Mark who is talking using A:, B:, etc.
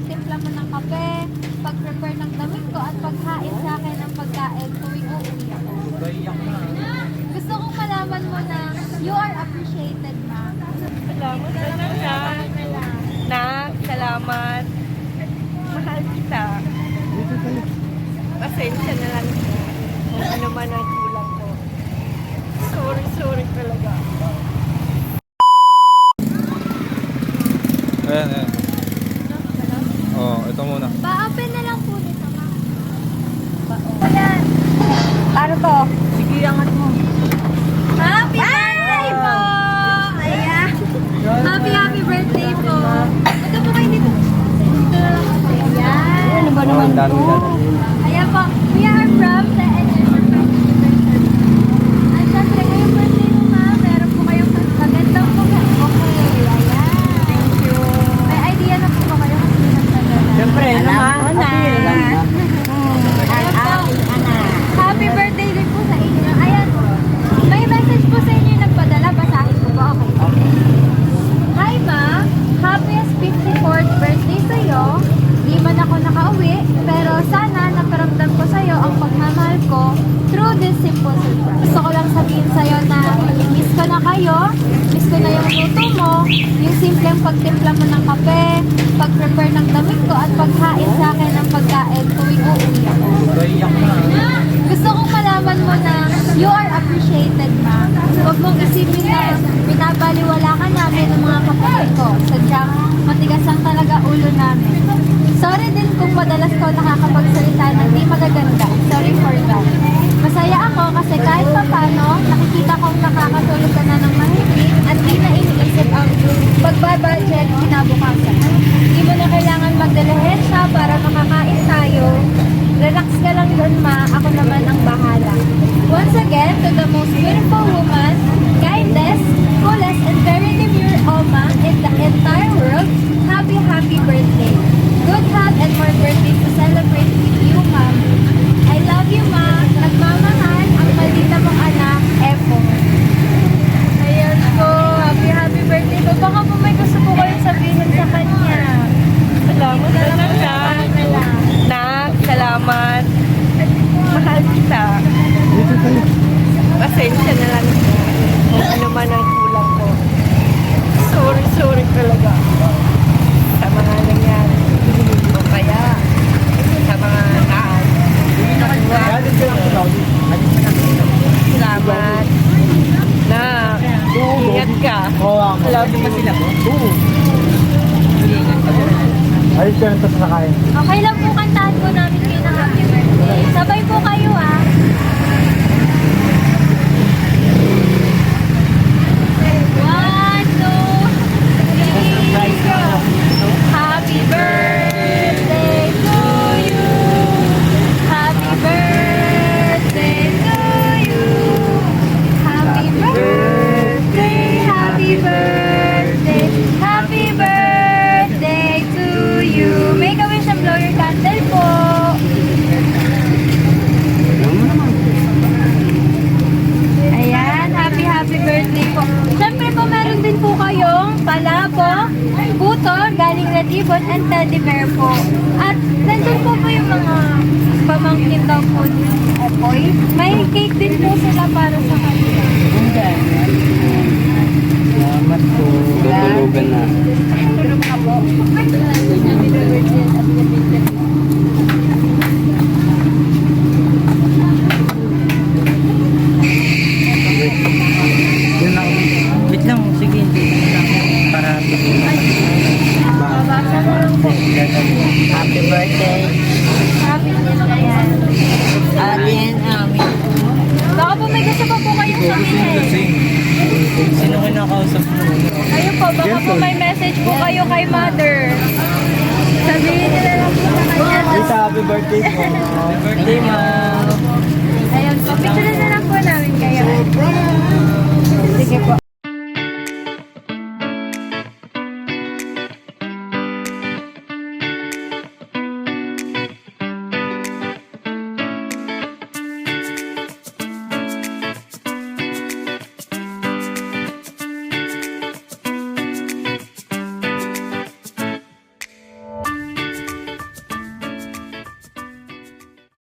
A: pagtimpla mo ng kape, pag-prepare ng damit ko, at paghain sa akin ng pagkain tuwing uuwi ako. Gusto kong malaman mo na you are appreciated, ma.
B: Salamat talaga. Nak, salamat. Mahal kita. Pasensya na lang kung ano man ang kulang ko. Sorry talaga.
C: Ayan, ayan. Oo, ito muna.
A: Pa-open na lang po nito, ma. Ayan. Ano to?
B: Sige, angat mo.
A: Happy birthday po! Ayan. Happy birthday po. Ito po kayo dito. Dito na lang po. Ayan.
B: Ano ba naman
C: dami
B: to?
A: Ayan po. We are from the Entertainment University. At syempre, ngayong birthday mo, ma, meron po kayong magandang bouquet. Ayan.
B: Thank you.
A: May idea na po ba kayo kung sino nagpadala?
B: Siyempre, naman.
A: Happy birthday din po sa inyo. Ayan. May message po sa inyo yung nagpadala. Basahin ko ba? Okay. Hi, ma. Happiest 54th birthday sa'yo. Di man ako nakauwi, pero sana naparamdam ko sa'yo ang pagmamahal ko through this simple surprise. Gusto ko lang sabihin sa'yo na miss ko na kayo, miss ko na yung luto mo, yung simpleng pagtimpla mo ng kape, pag-prepare ng damit ko, at paghain sa akin ng pagkain tuwing uuwi ako. Gusto kong malaman mo na you are appreciated, ma. Huwag mong isipin na binabaliwala ka namin ng mga kapatid ko. Sadyang matigas lang talaga ulo namin. Sorry din kung madalas ko nakakapagsalita ng di magaganda. Sorry for that. Masaya ako kasi kahit pa paano, nakikita kong nakakatulog ka na ng mahigit at di na iniisip ang pagbabudget kinabukasan. Di mo na kailangan magdalahensya para makakain tayo. Relax ka lang dun, ma. Ako naman ang bahala. Once again, to the most beautiful woman, kindest, coolest, and very demure Oma in the entire world, happy birthday. Good health and more birthdays to celebrate with you, ma'am. I love you, ma. Nagmamahal ang maldita mong anak, Efo. Ayan po. Happy birthday po. Baka po may gusto po kayong sabihin sa kanya.
B: Salamat talaga. Nak, salamat. Mahal kita. Pasensya na lang kung ano man ang kulang ko. Sorry talaga. Sa mga nangyari. O kaya, sa mga naan. Salamat. Nak, ingat ka. Love you.
C: Ayos ka ito sa kain.
A: Okay lang po kantahan po namin kayo ng happy birthday. Sabay po kayo, ah. One, two, three, go. Happy birthday to you. Happy birthday to you. Happy birthday, happy birthday, happy birthday to you. Make a wish and blow your candle po. Ayan, happy birthday po. Siyempre po, meron din po kayong palabo, puto, galing Red Ribbon, and teddy bear po. At nandun po yung mga pamangkin daw po ni Epoy. May cake din po sila para sa kanila.
C: Salamat po. Tutulugan na.
A: Tulog ka po. Happy birthday at the
C: Yun lang. Wait lang, sige. Para
A: Babasa mo lang po.
B: Happy birthday.
A: Happy birthday.
B: Again,
A: Baka po may gusto pa po kayong sabihin.
C: Sino kinakausap mo?
A: Kayo po, baka po may message po kayo kay mother. Sabihin nila lang po sa kanya.
C: Happy birthday po. Happy birthday, ma'am.
A: Ayun po, picture na lang po namin kayo. Sige po.